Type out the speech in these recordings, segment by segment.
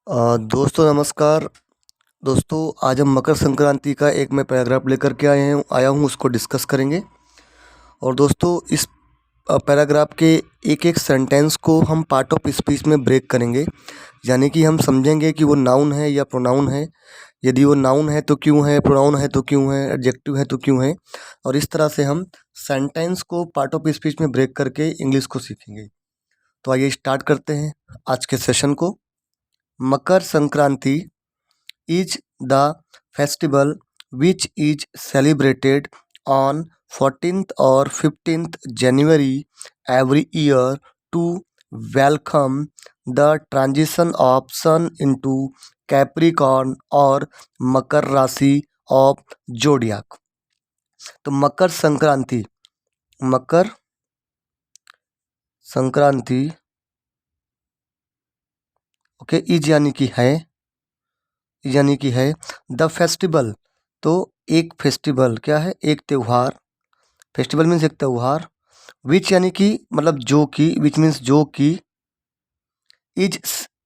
दोस्तों नमस्कार। दोस्तों आज हम मकर संक्रांति का एक मैं पैराग्राफ लेकर के आया हूँ उसको डिस्कस करेंगे। और दोस्तों इस पैराग्राफ के एक एक सेंटेंस को हम पार्ट ऑफ स्पीच में ब्रेक करेंगे, यानी कि हम समझेंगे कि वो नाउन है या प्रोनाउन है। यदि वो नाउन है तो क्यों है, प्रोनाउन है तो क्यों है, एडजेक्टिव है तो क्यों है। और इस तरह से हम सेंटेंस को पार्ट ऑफ स्पीच में ब्रेक करके इंग्लिश को सीखेंगे। तो आइए स्टार्ट करते हैं आज के सेशन को। Makar Sankranti is the festival which is celebrated on 14th or 15th January every year to welcome the transition of Sun into Capricorn और मकर राशि of Zodiac। तो मकर संक्रांति ओके इज यानी कि है द फेस्टिवल। तो एक फेस्टिवल क्या है, एक त्यौहार। फेस्टिवल मीन्स एक त्यौहार। विच यानी कि मतलब जो कि, विच मीन्स जो कि, इज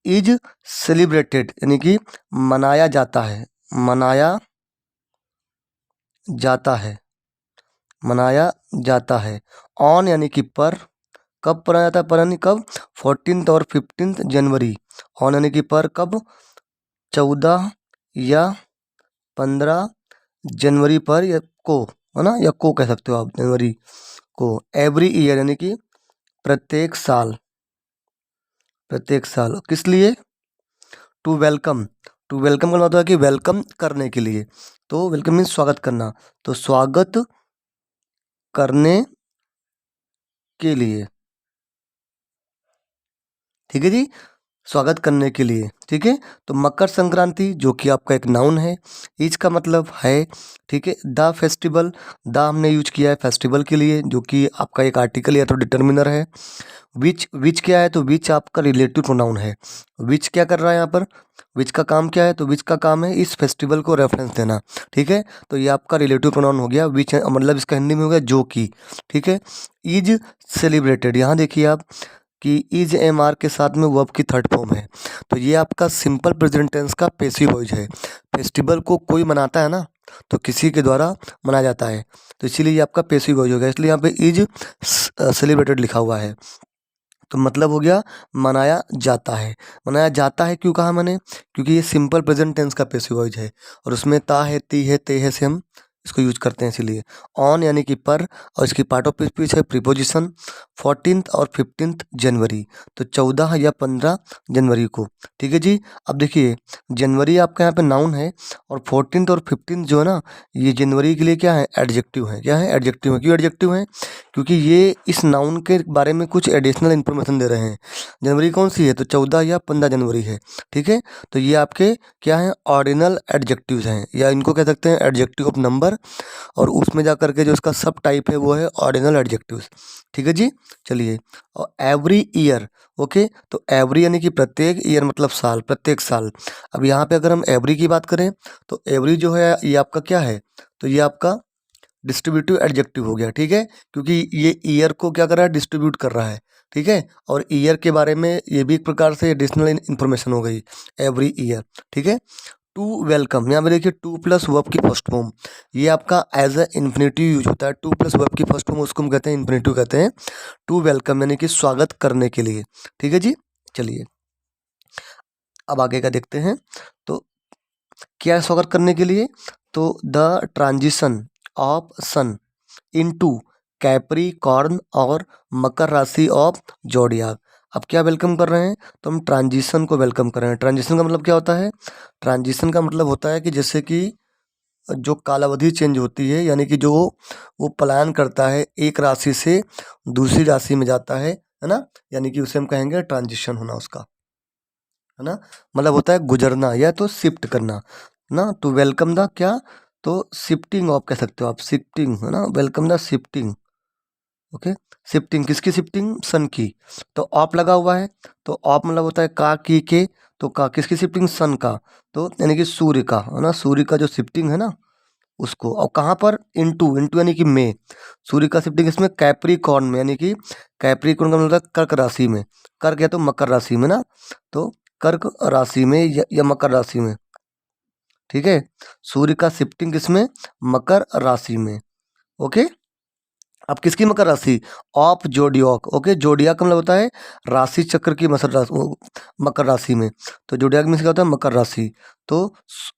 इज सेलिब्रेटेड यानी कि मनाया जाता है, मनाया जाता है, मनाया जाता है। ऑन यानी कि पर, कब मनाया जाता है, पर यानी कब, 14th और 15th जनवरी। ऑन यानी कि पर, कब, 14 या 15 जनवरी पर, या को, है ना, या को कह सकते हो आप, जनवरी को। एवरी ईयर यानी कि प्रत्येक साल, प्रत्येक साल। किस लिए, टू वेलकम। टू वेलकम का मतलब है कि वेलकम करने के लिए। तो वेलकम मीन्स स्वागत करना, तो स्वागत करने के लिए, ठीक है जी, स्वागत करने के लिए, ठीक है। तो मकर संक्रांति जो कि आपका एक नाउन है, इज का मतलब है, ठीक है। द फेस्टिवल, द हमने यूज किया है फेस्टिवल के लिए, जो कि आपका एक आर्टिकल या तो डिटर्मिनर है। विच क्या है, तो विच आपका रिलेटिव प्रोनाउन है। विच क्या कर रहा है यहाँ पर, विच का काम क्या है, तो विच का काम है इस फेस्टिवल को रेफरेंस देना, ठीक है। तो ये आपका रिलेटिव प्रोनाउन हो गया। विच मतलब इसका हिंदी में हो गया जो कि, ठीक है। इज सेलिब्रेटेड, यहाँ देखिए आप कि इज एम आर के साथ में वर्ब की थर्ड फॉर्म है। तो ये आपका सिंपल प्रेजेंट टेंस का पैसिव वॉइस है। फेस्टिवल को कोई मनाता है ना, तो किसी के द्वारा मनाया जाता है, तो इसीलिए ये आपका पैसिव वॉइस हो गया। इसलिए यहाँ पे इज सेलिब्रेटेड लिखा हुआ है। तो मतलब हो गया मनाया जाता है। मनाया जाता है क्यों कहा मैंने, क्योंकि ये सिंपल प्रेजेंट टेंस का पैसिव वॉइस है और उसमें ता है, ती है, ते है से हम इसको यूज करते हैं, इसीलिए। ऑन यानी कि पर, और इसकी पार्ट ऑफ स्पीच है प्रीपोजिशन। 14th और 15th जनवरी, तो 14 या 15 जनवरी को, ठीक है जी। अब देखिए जनवरी आपका यहाँ पे नाउन है, और 14th और 15th जो है ना, ये जनवरी के लिए क्या है, एडजेक्टिव है। क्या है, एडजेक्टिव है। क्यों एडजेक्टिव है, क्योंकि ये इस नाउन के बारे में कुछ एडिशनल इन्फॉर्मेशन दे रहे हैं। जनवरी कौन सी है, तो 14 या 15 जनवरी है, ठीक है। तो ये आपके क्या हैं, ऑर्डिनल एडजेक्टिव्स हैं, या इनको कह सकते हैं एडजेक्टिव ऑफ नंबर। और उसमें जा करके जो इसका सब टाइप है वो है ऑर्डिनल एडजेक्टिव्स, ठीक है जी। चलिए, और एवरी ईयर, ओके। तो एवरी यानी कि प्रत्येक, ईयर मतलब साल, प्रत्येक साल। अब यहाँ पे अगर हम एवरी की बात करें, तो एवरी जो है ये आपका क्या है, तो ये आपका डिस्ट्रीब्यूटिव एडजेक्टिव हो गया, ठीक है। क्योंकि ये ईयर को क्या कर रहा है, डिस्ट्रीब्यूट कर रहा है, ठीक है। और ईयर के बारे में ये भी एक प्रकार से एडिशनल इन्फॉर्मेशन हो गई, एवरी ईयर, ठीक है। टू वेलकम, यहाँ पे देखिए टू प्लस वर्ब की फर्स्ट फॉर्म, ये आपका एज अ इन्फिनेटिव यूज होता है। टू प्लस वर्ब की फर्स्ट फॉर्म उसको हम कहते हैं इन्फिनेटिव कहते हैं। टू वेलकम यानी कि स्वागत करने के लिए, ठीक है जी। चलिए अब आगे का देखते हैं। तो क्या है स्वागत करने के लिए, तो the transition of sun into Capricorn और मकर राशि ऑफ जोडियाक। अब क्या वेलकम कर रहे हैं, तो हम ट्रांजिशन को वेलकम कर रहे हैं। ट्रांजिशन का मतलब क्या होता है, ट्रांजिशन का मतलब होता है कि जैसे कि जो कालावधि चेंज होती है, यानी कि जो वो पलायन करता है एक राशि से दूसरी राशि में जाता है ना, यानी कि उसे हम कहेंगे ट्रांजिशन होना उसका, है ना। मतलब होता है गुजरना या तो शिफ्ट करना ना। टू वेलकम द क्या, तो शिफ्टिंग आप कह सकते हो, आप शिफ्टिंग, है ना, welcome the shifting, okay. Shifting किसकी, शिफ्टिंग सन की। तो ऑप लगा हुआ है, तो ऑप मतलब होता है का, की, के। तो का किसकी शिफ्टिंग, सन का, तो यानी कि सूर्य का, है ना, सूर्य का जो शिफ्टिंग है ना उसको। और कहाँ पर, इनटू, इनटू यानी कि में, सूर्य का शिफ्टिंग इसमें कैप्रिकॉर्न में, यानी कि कैप्रिकॉर्न का मतलब कर्क राशि में, कर्क या तो मकर राशि में ना, तो कर्क राशि में या मकर राशि में, ठीक है। सूर्य का शिफ्टिंग किसमें, मकर राशि में, ओके। अब किसकी मकर राशि, ऑफ जोडियाक, ओके। जोडियाक का मतलब होता है राशि चक्र की मकर राशि में, तो जोडियाक में क्या होता है, मकर राशि। तो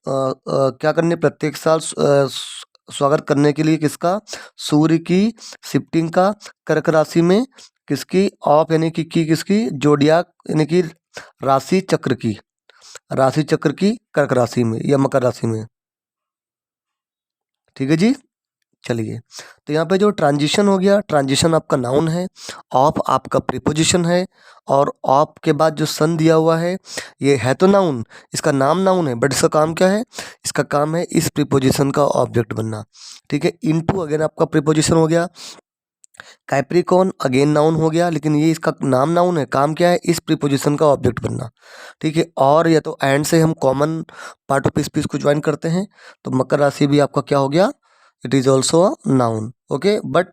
क्या करने, प्रत्येक साल स्वागत करने के लिए किसका, सूर्य की शिफ्टिंग का कर्क राशि में, किसकी ऑफ यानी कि किसकी, जोडियाक यानी कि राशि चक्र की कर्क राशि में या मकर राशि में, ठीक है जी। चलिए, तो यहाँ पे जो ट्रांजिशन हो गया, ट्रांजिशन आपका नाउन है, ऑफ आपका प्रीपोजिशन है, और ऑफ के बाद जो सन दिया हुआ है ये है तो नाउन, इसका नाम नाउन है, बट इसका काम क्या है, इसका काम है इस प्रीपोजिशन का ऑब्जेक्ट बनना, ठीक है। इनटू अगेन आपका प्रीपोजिशन हो गया, कैप्रिकॉन अगेन नाउन हो गया, लेकिन ये इसका नाम नाउन है, काम क्या है, इस प्रीपोजिशन का ऑब्जेक्ट बनना, ठीक है। और या तो एंड से हम कॉमन पार्ट ऑफ स्पीच को ज्वाइन करते हैं, तो मकर राशि भी आपका क्या हो गया, it is also a noun, okay, but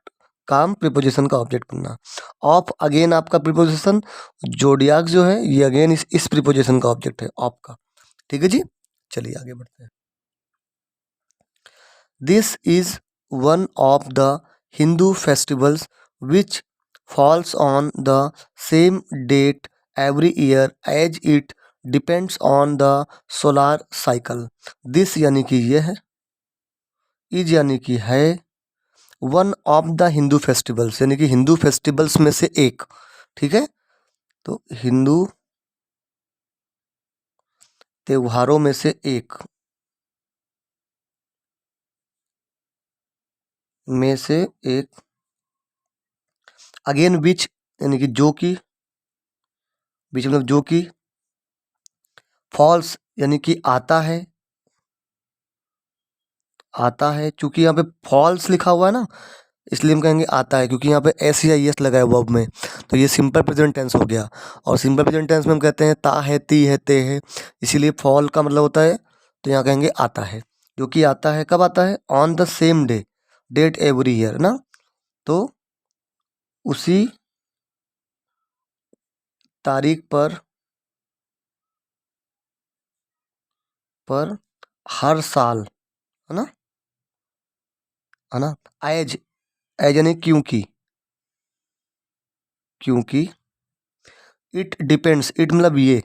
काम प्रीपोजिशन का ऑब्जेक्ट बनना। ऑफ अगेन आपका प्रीपोजिशन, जोडियाक जो है ये अगेन इस प्रीपोजिशन का ऑब्जेक्ट है, ऑफ का, ठीक है जी। चलिए आगे बढ़ते हैं। This is one of the Hindu festivals which falls on the same date every year as it depends on the solar cycle. This यानी कि ये है, इज यानी कि है, one of the Hindu festivals यानी कि हिंदू फेस्टिवल्स में से एक, ठीक है। तो हिंदू त्योहारों में से एक में से एक, अगेन विच यानी कि जो कि, बीच मतलब जो कि, फॉल्स यानी कि आता है, आता है, चूंकि यहाँ पे फॉल्स लिखा हुआ है ना, इसलिए हम कहेंगे आता है, क्योंकि यहाँ पे एस या एस लगा है वर्ब में, तो ये सिंपल प्रेजेंट टेंस हो गया। और सिंपल प्रेजेंट टेंस में हम कहते हैं ता है, ती है, ते है, इसीलिए फॉल का मतलब होता है, तो यहाँ कहेंगे आता है, जो कि आता है, कब आता है, on the same day, date every year ना, तो उसी तारीख पर हर साल, है ना, है ना। एज, एज यानी क्योंकि इट डिपेंड्स, इट मतलब ये,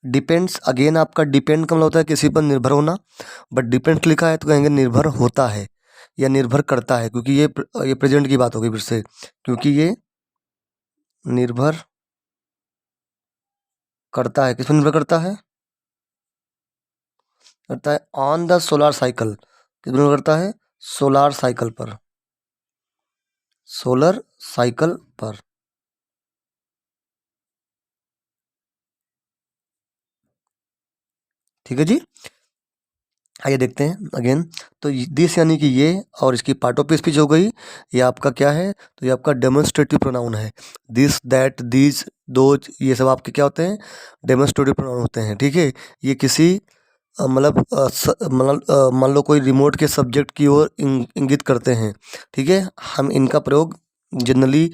डिपेंड्स अगेन आपका डिपेंड का मतलब होता है किसी पर निर्भर होना, बट डिपेंड्स लिखा है तो कहेंगे निर्भर होता है या निर्भर करता है, क्योंकि ये प्रेजेंट की बात होगी फिर से, क्योंकि ये निर्भर करता है, किस पर निर्भर करता है, करता है ऑन द सोलार साइकिल, किस पर निर्भर करता है, सोलार साइकिल पर, सोलर साइकिल पर, ठीक है जी। आइए देखते हैं अगेन, तो दिस यानी कि ये, और इसकी पार्ट ऑफ स्पीच हो गई, ये आपका क्या है, तो ये आपका डेमोन्स्ट्रेटिव प्रोनाउन है, दिस दैट दीज दोज, ये सब आपके क्या होते हैं, डेमोन्स्ट्रेटिव प्रोनाउन होते हैं, ठीक है। ये किसी मान लो कोई रिमोट के सब्जेक्ट की ओर इंगित करते हैं, ठीक है। हम इनका प्रयोग जनरली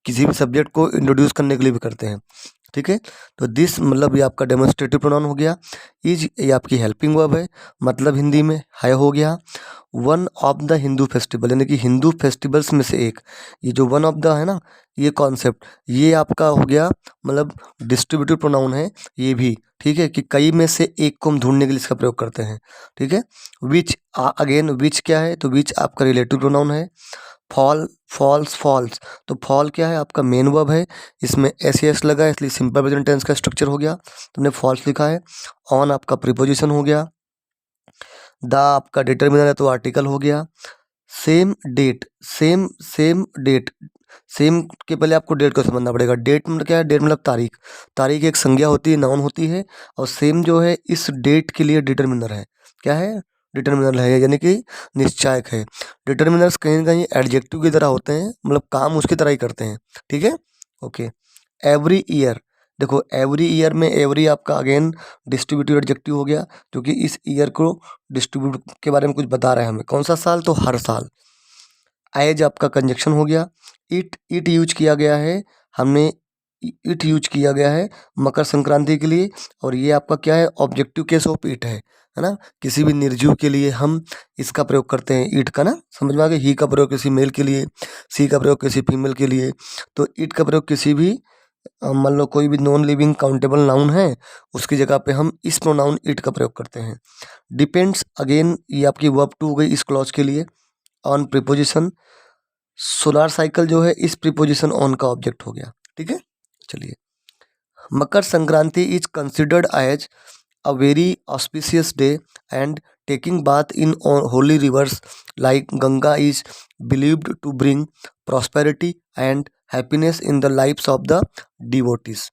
किसी भी सब्जेक्ट को इंट्रोड्यूस करने के लिए भी करते हैं, ठीक है। तो दिस मतलब ये आपका डेमोन्स्ट्रेटिव प्रोनाउन हो गया, इज ये आपकी हेल्पिंग वर्ब है, मतलब हिंदी में है हो गया, one of the Hindu festival यानी कि हिंदू फेस्टिवल्स में से एक, ये जो वन ऑफ द है ना, ये कॉन्सेप्ट ये आपका हो गया, मतलब डिस्ट्रीब्यूटिव प्रोनाउन है ये भी, ठीक है, कि कई में से एक को हम ढूंढने के लिए इसका प्रयोग करते हैं, ठीक है। विच अगेन विच क्या है, तो विच आपका रिलेटिव प्रोनाउन है, फॉल, फॉल्स, फॉल्स, तो फॉल क्या है, आपका मेन वर्ब है, इसमें एस एस लगा है, इसलिए सिंपल प्रेजेंट टेंस का स्ट्रक्चर हो गया, तुमने फॉल्स लिखा है। ऑन आपका प्रीपोजिशन हो गया, द आपका डिटर्मिनर है तो आर्टिकल हो गया, same date, same date, same के पहले आपको डेट को समझना पड़ेगा, डेट मतलब क्या है, डेट मतलब तारीख, तारीख एक संज्ञा होती है, नाउन होती है, और सेम जो है इस डेट के लिए डिटर्मिनर है, क्या है, डिटर्मिनर है, यानी कि निश्चायक है। डिटर्मिनर्स कहीं ना कहीं एडजेक्टिव की तरह होते हैं, मतलब काम उसकी तरह ही करते हैं, ठीक है, ओके। एवरी ईयर, देखो एवरी ईयर में एवरी आपका अगेन डिस्ट्रीब्यूटिव एडजेक्टिव हो गया, क्योंकि इस ईयर को डिस्ट्रीब्यूट के बारे में कुछ बता रहा है हमें, कौन सा साल, तो हर साल। एज आपका कंजक्शन हो गया, इट यूज किया गया है, हमने इट यूज किया गया है मकर संक्रांति के लिए। और ये आपका क्या है, ऑब्जेक्टिव केस ऑफ इट है ना। किसी भी निर्जीव के लिए हम इसका प्रयोग करते हैं, ईट का ना, समझ में आ गया। ही का प्रयोग किसी मेल के लिए, सी का प्रयोग किसी फीमेल के लिए, तो इट का प्रयोग किसी भी मान लो कोई भी नॉन लिविंग काउंटेबल नाउन है उसकी जगह पे हम इस प्रोनाउन इट का प्रयोग करते हैं। डिपेंड्स, अगेन ये आपकी वर्ब टू हो गई इस क्लॉज के लिए। ऑन प्रीपोजिशन, सोलार साइकिल जो है इस प्रीपोजिशन ऑन का ऑब्जेक्ट हो गया, ठीक है। चलिए, Makar Sankranti is considered as a very auspicious day and taking bath in holy rivers like Ganga is believed to bring prosperity and happiness in the lives of the devotees।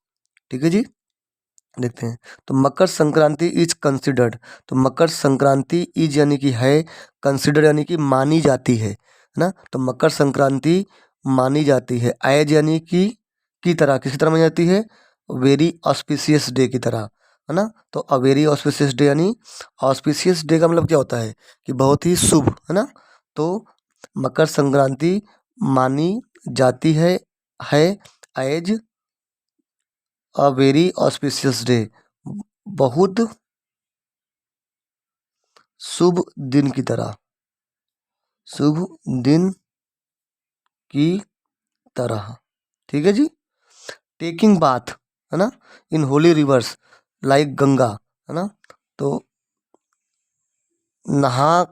ठीक है जी, देखते हैं। तो मकर संक्रांति इज कंसिडर्ड, तो मकर संक्रांति इज यानी कि है, consider यानी कि मानी जाती है ना। तो मकर संक्रांति मानी जाती है, एज यानी कि की तरह, किसी तरह मानी जाती है, वेरी ऑस्पिशियस डे की तरह, है ना। तो अ वेरी ऑस्पिशियस डे यानी ऑस्पिशियस डे का मतलब क्या होता है कि बहुत ही शुभ, है ना। तो मकर संक्रांति मानी जाती है as a very auspicious day, बहुत शुभ दिन की तरह, शुभ दिन की तरह, ठीक है जी। टेकिंग बाथ, है ना, इन होली रिवर्स लाइक गंगा, है ना। तो नहा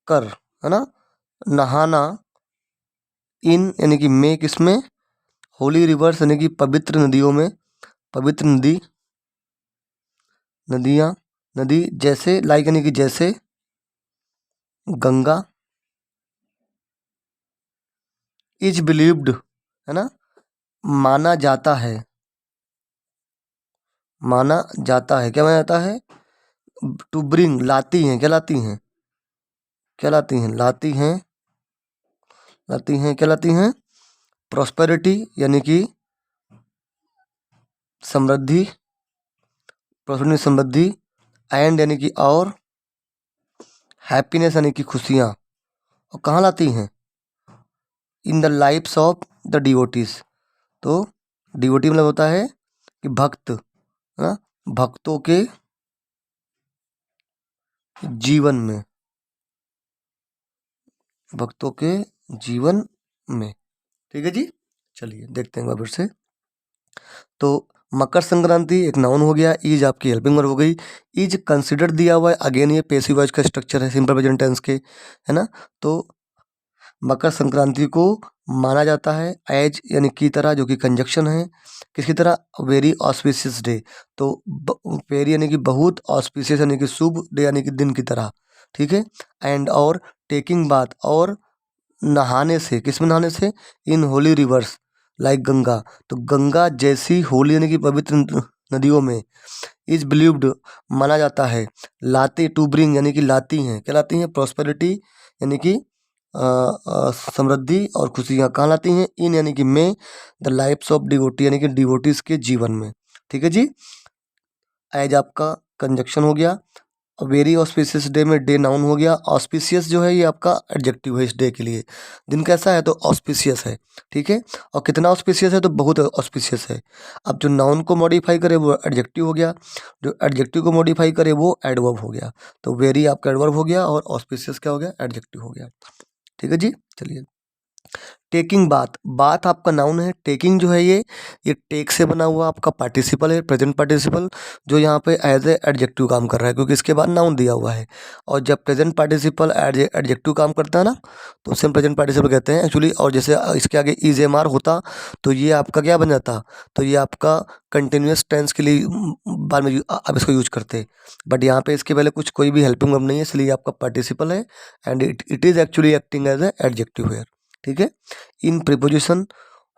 कर, है ना, नहाना, इन यानी कि में, किसमें, होली रिवर्स यानी कि पवित्र नदियों में, पवित्र नदी, नदियाँ, नदी जैसे, लाइक यानी कि जैसे, गंगा, इज बिलीव्ड, है ना, माना जाता है, माना जाता है, क्या माना जाता है, टू ब्रिंग, लाती हैं, क्या लाती हैं, क्या लाती हैं, लाती हैं, लाती हैं, क्या लाती हैं, प्रॉस्पेरिटी यानी कि समृद्धि, प्रॉस्पेरिटी समृद्धि, एंड यानी कि और, हैप्पीनेस यानी कि खुशियाँ। और कहाँ लाती हैं, in the lifes of the devotees. तो डिवोटी मतलब होता है कि भक्त, है ना, भक्तों के जीवन में, भक्तों के जीवन में, ठीक है जी। चलिए देखते हैं फिर से। तो मकर संक्रांति एक नाउन हो गया, इज आपकी हेल्पिंग वर्ब हो गई। इज कंसिडर दिया हुआ है, अगेन ये पैसिव वॉइस का स्ट्रक्चर है सिंपल प्रेजेंट टेंस के, है ना। तो मकर संक्रांति को माना जाता है एज यानी की तरह, जो कि कंजक्शन है, किसकी तरह, वेरी ऑस्पिशियस डे। तो वेरी यानी कि बहुत, ऑस्पिशियस यानी कि शुभ, डे यानी कि दिन की तरह, ठीक है। एंड और टेकिंग बाथ, और नहाने से, किसमें नहाने से, इन होली रिवर्स लाइक गंगा, तो गंगा जैसी होली यानी कि पवित्र नदियों में, इज बिलीव्ड माना जाता है, लाते, टू ब्रिंग यानी कि लाती हैं, क्या लाती हैं, प्रॉस्पेरिटी यानी कि समृद्धि और खुशियाँ, कहाँ लाती हैं, इन यानी कि में, द लाइफ्स ऑफ डिवोटी यानी कि डिवोटीज के जीवन में, ठीक है जी। एज आपका कंजक्शन हो गया, वेरी ऑस्पिशियस डे में डे नाउन हो गया, ऑस्पिशियस जो है ये आपका एडजेक्टिव है इस डे के लिए। दिन कैसा है, तो ऑस्पिशियस है, ठीक है। और कितना ऑस्पिशियस है, तो बहुत ऑस्पिशियस है। अब जो नाउन को मॉडिफाई करे वो एडजेक्टिव हो गया, जो एडजेक्टिव को मॉडिफाई करे वो एडवर्ब हो गया। तो वेरी आपका एडवर्ब हो गया और ऑस्पिशियस क्या हो गया, एडजेक्टिव हो गया, ठीक है जी। चलिए, टेकिंग बाथ, बाथ आपका नाउन है, टेकिंग जो है ये टेक से बना हुआ आपका पार्टिसिपल है, प्रेजेंट पार्टिसिपल, जो यहाँ पे एज ए एडजेक्टिव काम कर रहा है क्योंकि इसके बाद नाउन दिया हुआ है। और जब प्रेजेंट पार्टिसिपल एडजेक्टिव काम करता है ना, तो उसे हम प्रेजेंट पार्टिसिपल कहते हैं एक्चुअली। और जैसे इसके आगे इज एम आर होता तो ये आपका क्या बन जाता, तो ये आपका कंटिन्यूस टेंस के लिए बाद में आप इसको यूज करते। बट यहाँ पे इसके पहले कुछ कोई भी हेल्पिंग वर्ब नहीं है, इसलिए आपका पार्टिसिपल है and it is actually acting as a adjective here, ठीक है। In preposition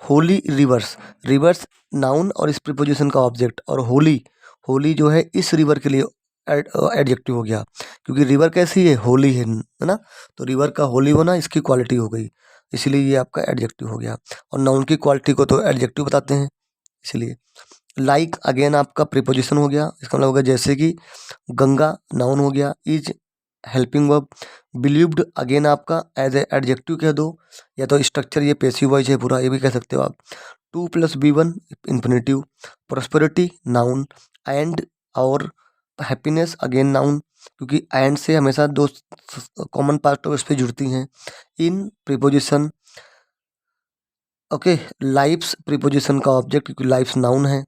holy rivers, rivers noun और इस प्रीपोजिशन का ऑब्जेक्ट, और होली, होली जो है इस रिवर के लिए एडजेक्टिव हो गया क्योंकि रिवर कैसी है, होली है ना। तो रिवर का होली होना इसकी क्वालिटी हो गई, इसलिए ये आपका एडजेक्टिव हो गया। और नाउन की क्वालिटी को तो एडजेक्टिव बताते हैं, इसलिए। लाइक अगेन आपका प्रीपोजिशन हो गया, इसका मतलब होगा जैसे कि, गंगा नाउन हो गया, is helping verb, believed again आपका एज ए एडजेक्टिव कह दो, या तो स्ट्रक्चर ये पैसिव वॉइस है पूरा, ये भी कह सकते हो आप। To plus B1 infinitive, prosperity noun, and और हैप्पीनेस अगेन नाउन, क्योंकि एंड से हमेशा दो कॉमन पार्ट ऑफ स्पीच जुड़ती हैं। In preposition, okay, life's preposition का ऑब्जेक्ट क्योंकि लाइफ्स नाउन है।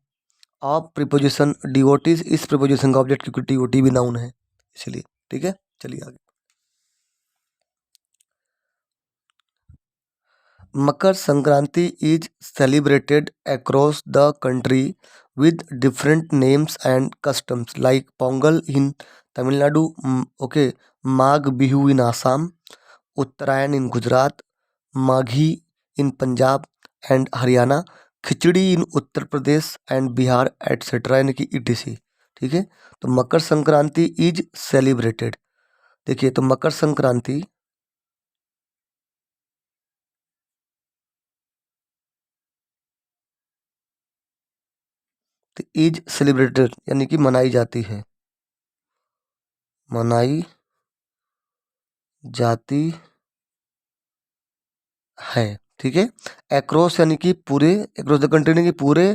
ऑफ प्रीपोजिशन डिवोटीज इस प्रीपोजिशन का ऑब्जेक्ट क्योंकि डिवोटी भी नाउन है, इसलिए। ठीक है, चलिए आगे। Makar Sankranti is celebrated across the country with different names and customs like Pongal in Tamil Nadu, okay, Magh Bihu in Assam, Uttarayan in Gujarat, Maghi in Punjab and Haryana, khichdi in Uttar Pradesh and Bihar etcetera, यानी कि ETC। ठीक है, तो मकर Sankranti is celebrated, देखिए तो मकर Sankranti is celebrated यानी कि मनाई जाती है, मनाई जाती है। ठीक है, एक्रॉस यानी कि पूरे, एक्रॉस द कंट्री यानी कि पूरे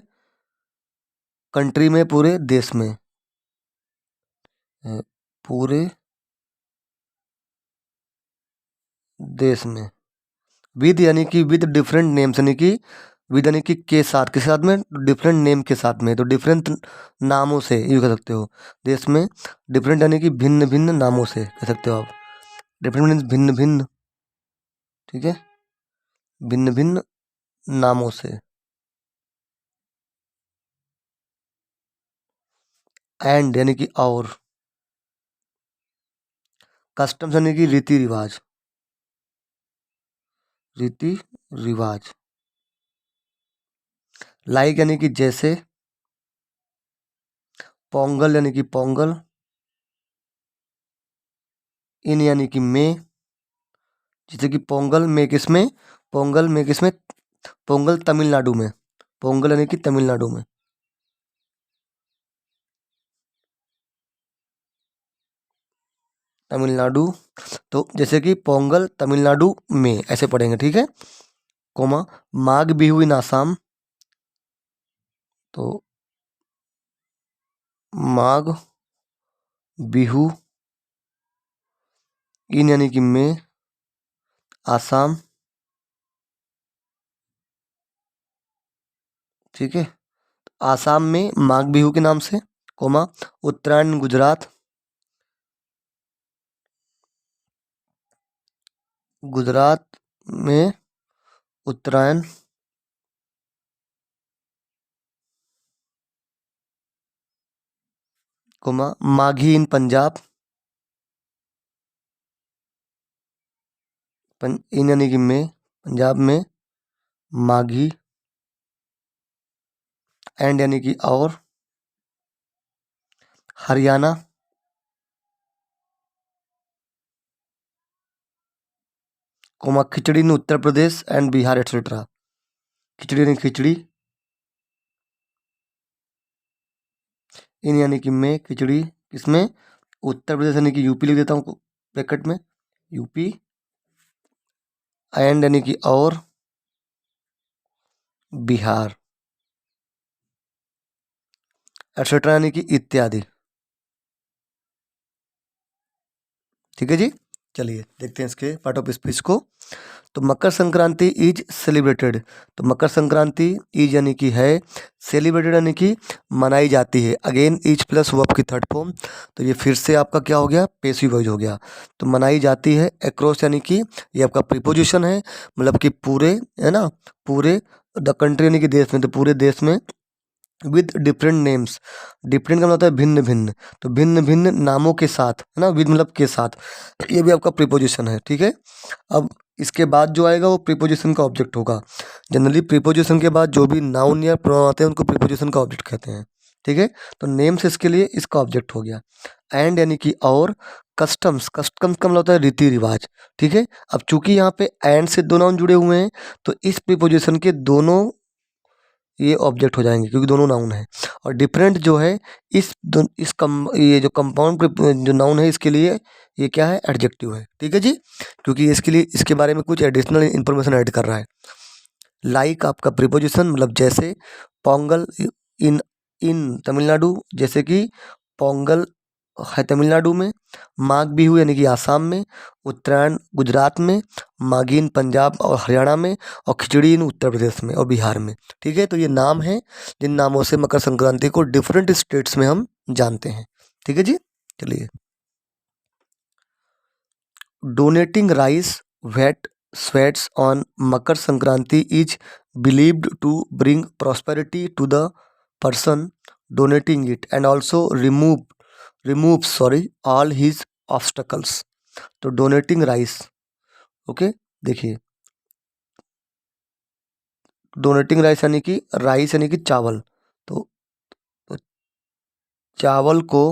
कंट्री में, पूरे देश में, पूरे देश में। विद यानी कि विद डिफरेंट नेम्स, यानी कि विद यानी कि के साथ, किस साथ में, डिफरेंट नेम के साथ में, तो डिफरेंट नामों से यूँ कह सकते हो। देश में डिफरेंट यानी कि भिन्न भिन्न नामों से कह सकते हो आप, डिफरेंट मीन्स भिन्न भिन्न। ठीक है, भिन्न भिन्न नामों से। एंड यानी कि और, कस्टम्स यानी कि रीति रिवाज, रीति रिवाज। लाइक यानी कि जैसे, पोंगल यानी कि पोंगल, इन यानी कि में, जैसे कि पोंगल में किसमें, पोंगल में किसमें, पोंगल तमिलनाडु में, पोंगल यानी कि तमिलनाडु में, तमिलनाडु। तो जैसे कि पोंगल तमिलनाडु में ऐसे पढ़ेंगे। ठीक है, कोमा, माघ बिहू इन आसाम, तो माघ बिहू इन यानी कि में, आसाम। ठीक है, आसाम में माघ बिहू के नाम से, कोमा, उत्तरायण गुजरात, गुजरात में उत्तरायण, कोमा, माघी इन पंजाब, इन यानी कि में, पंजाब में माघी, एंड यानी कि और, Haryana, comma, khichdi in Uttar Pradesh and Bihar etcetera, khichdi यानी खिचड़ी, इन यानी कि में, खिचड़ी किसमें, उत्तर प्रदेश यानी कि यूपी लिख देता हूँ ब्रैकेट में, यूपी, एंड यानी कि और, बिहार एटसेट्रा यानी कि इत्यादि। ठीक है जी, चलिए देखते हैं इसके पार्ट ऑफ स्पीच को। तो मकर संक्रांति इज सेलिब्रेटेड, तो मकर संक्रांति इज यानी कि है, सेलिब्रेटेड यानी कि मनाई जाती है। अगेन इज प्लस वर्ब की थर्ड फॉर्म, तो ये फिर से आपका क्या हो गया, पैसिव वॉइस हो गया। तो मनाई जाती है, अक्रॉस यानी कि ये आपका प्रीपोजिशन है, मतलब कि पूरे, है ना, पूरे द कंट्री यानी कि देश में, तो पूरे देश में, विद डिफरेंट नेम्स, डिफरेंट का मतलब होता है भिन्न भिन्न, तो भिन्न भिन्न नामों के साथ, है ना, विद मतलब के साथ, ये भी आपका प्रीपोजिशन है। ठीक है, अब इसके बाद जो आएगा वो प्रीपोजिशन का ऑब्जेक्ट होगा। जनरली प्रीपोजिशन के बाद जो भी नाउन या प्रोनाउन आते हैं उनको प्रीपोजिशन का ऑब्जेक्ट कहते हैं। ठीक है, तो नेम्स इसके लिए इसका ऑब्जेक्ट हो गया। एंड यानी कि और, कस्टम्स, कस्टम्स का मतलब होता है रीति रिवाज। ठीक है, अब चूंकि यहाँ पे एंड से दो नाउन जुड़े हुए हैं, तो इस प्रीपोजिशन के दोनों ये ऑब्जेक्ट हो जाएंगे क्योंकि दोनों नाउन है। और डिफरेंट जो है, ये जो कंपाउंड जो नाउन है इसके लिए ये क्या है, एडजेक्टिव है। ठीक है जी, क्योंकि इसके लिए इसके बारे में कुछ एडिशनल इन्फॉर्मेशन ऐड कर रहा है। लाइक आपका प्रीपोजिशन मतलब जैसे, पोंगल इन इन तमिलनाडु, जैसे कि पोंगल है तमिलनाडु में, माघ बिहू यानी कि आसाम में, उत्तरायण गुजरात में, मागीन पंजाब और हरियाणा में, और खिचड़ी उत्तर प्रदेश में और बिहार में। ठीक है, तो ये नाम है जिन नामों से मकर संक्रांति को डिफरेंट स्टेट्स में हम जानते हैं। ठीक है जी, चलिए। Donating rice with sweets on Makar Sankranti is believed to bring prosperity to the person donating it and also removes all his obstacles। तो डोनेटिंग राइस, ओके, देखिए डोनेटिंग राइस यानी कि चावल। तो, तो चावल को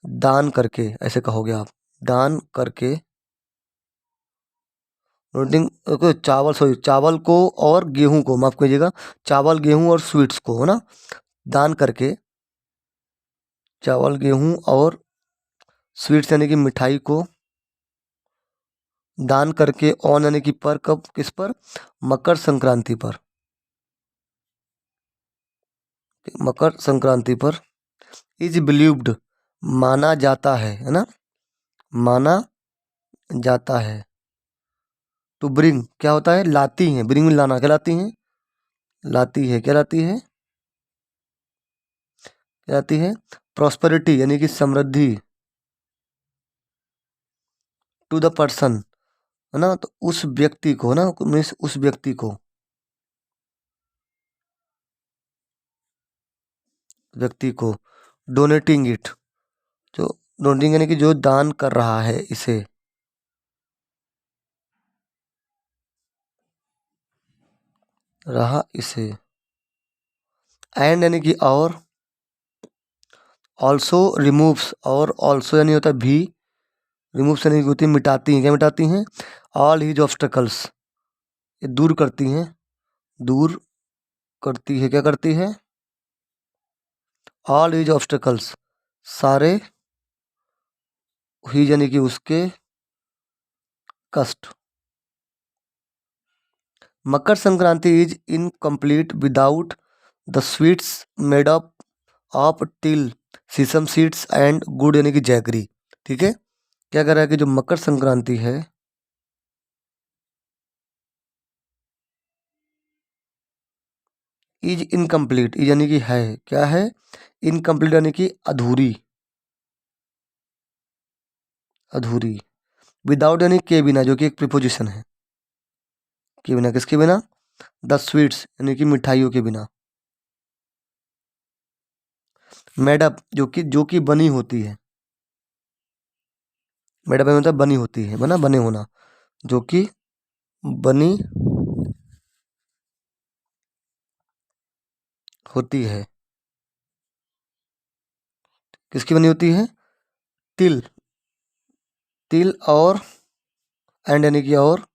दान करके ऐसे कहोगे आप, दान करके डोनेटिंग चावल को और गेहूं को, माफ कीजिएगा, चावल गेहूं और स्वीट्स को, है ना, दान करके, चावल गेहूं और स्वीट्स यानी कि मिठाई को दान करके, ऑन यानी कि पर, कब, किस पर, मकर संक्रांति पर, मकर संक्रांति पर, इज बिलीव्ड माना जाता है ना, माना जाता है, टू ब्रिंग क्या होता है, लाती हैं, ब्रिंग में लाना, क्या लाती हैं, लाती है, क्या लाती है, क्या लाती है, प्रॉस्पेरिटी यानी कि समृद्धि, टू द पर्सन, है ना, तो उस व्यक्ति को ना, मीन्स उस व्यक्ति को, व्यक्ति को, डोनेटिंग इट, जो डोनेटिंग यानी कि जो दान कर रहा है इसे, रहा इसे, एंड यानी कि और, ऑल्सो रिमूव्स, और ऑल्सो यानी होता है भी, रिमूव्स यानी कि होती है मिटाती हैं, क्या मिटाती हैं, ऑल हिज ऑब्स्टेकल्स, ये दूर करती हैं, दूर करती है, क्या करती है, ऑल हिज ऑब्स्टेकल्स, सारे, हिज यानी कि उसके कष्ट। Makar Sankranti is incomplete without the sweets made up of til, sesame seeds and गुड़ यानी कि जैगरी। ठीक है, क्या कर रहा है कि जो मकर संक्रांति है, इज इनकम्प्लीट, इज यानी कि है, क्या है, इनकम्प्लीट यानी कि अधूरी, अधूरी, विदाउट यानी के बिना, जो कि एक प्रीपोजिशन है, के बिना, किसके बिना, द स्वीट्स यानी कि मिठाइयों के बिना, मेडअप जो कि बनी होती है, मेडअप मतलब बनी होती है, बना, बने होना, जो कि बनी होती है, किसकी बनी होती है, तिल, तिल और एंड यानी कि और,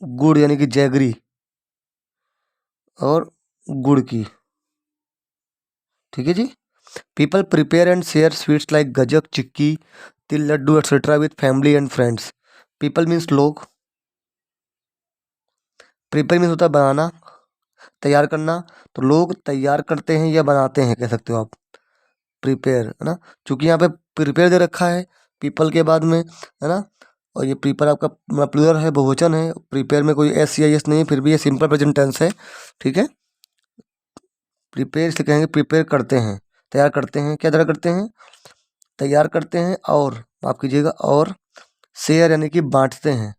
गुड़ यानी कि जैगरी और गुड़ की। ठीक है जी, people prepare and share sweets like gajak, chikki, til laddoo etcetera with family and friends. People means लोग, प्रिपेयर मीन्स होता है बनाना, तैयार करना, तो लोग तैयार करते हैं या बनाते हैं, कह सकते हो आप, प्रिपेयर, है ना, क्योंकि यहाँ पे प्रिपेयर दे रखा है पीपल के बाद में, है ना, और ये प्रिपेयर आपका प्लूरल है, बहुवचन है, प्रिपेयर में कोई एस या एस नहीं है, फिर भी ये सिंपल प्रेजेंट टेंस है। ठीक है, प्रिपेयर से कहेंगे प्रिपेयर करते हैं, तैयार करते हैं, क्या तैयार करते हैं, तैयार करते हैं, और माफ कीजिएगा, और शेयर यानी कि बांटते हैं,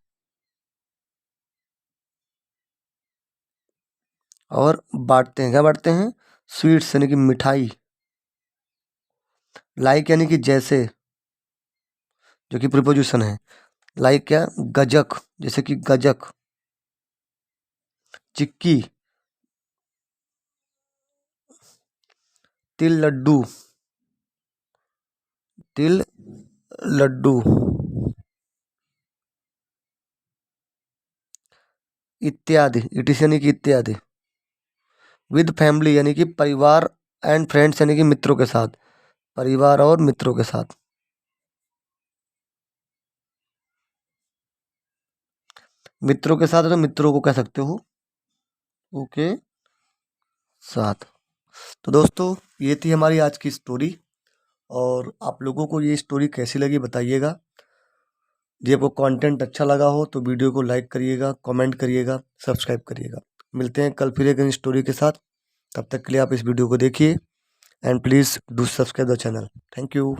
और बांटते हैं, क्या बांटते हैं, स्वीट्स यानी कि मिठाई, लाइक यानी कि जैसे, जो कि प्रीपोजिशन है, लाइक क्या, गजक, जैसे कि गजक, चिक्की, तिल लड्डू, तिल लड्डू, इत्यादि, इटिस यानी कि इत्यादि, विद फैमिली यानी कि परिवार, एंड फ्रेंड्स यानी कि मित्रों के साथ, परिवार और मित्रों के साथ। मित्रों के साथ है तो मित्रों को कह सकते हो ओके साथ। तो दोस्तों ये थी हमारी आज की स्टोरी, और आप लोगों को ये स्टोरी कैसी लगी बताइएगा। यदि आपको कंटेंट अच्छा लगा हो तो वीडियो को लाइक करिएगा, कमेंट करिएगा, सब्सक्राइब करिएगा। मिलते हैं कल फिर एक नई स्टोरी के साथ। तब तक के लिए आप इस वीडियो को देखिए and please do subscribe the channel. Thank you.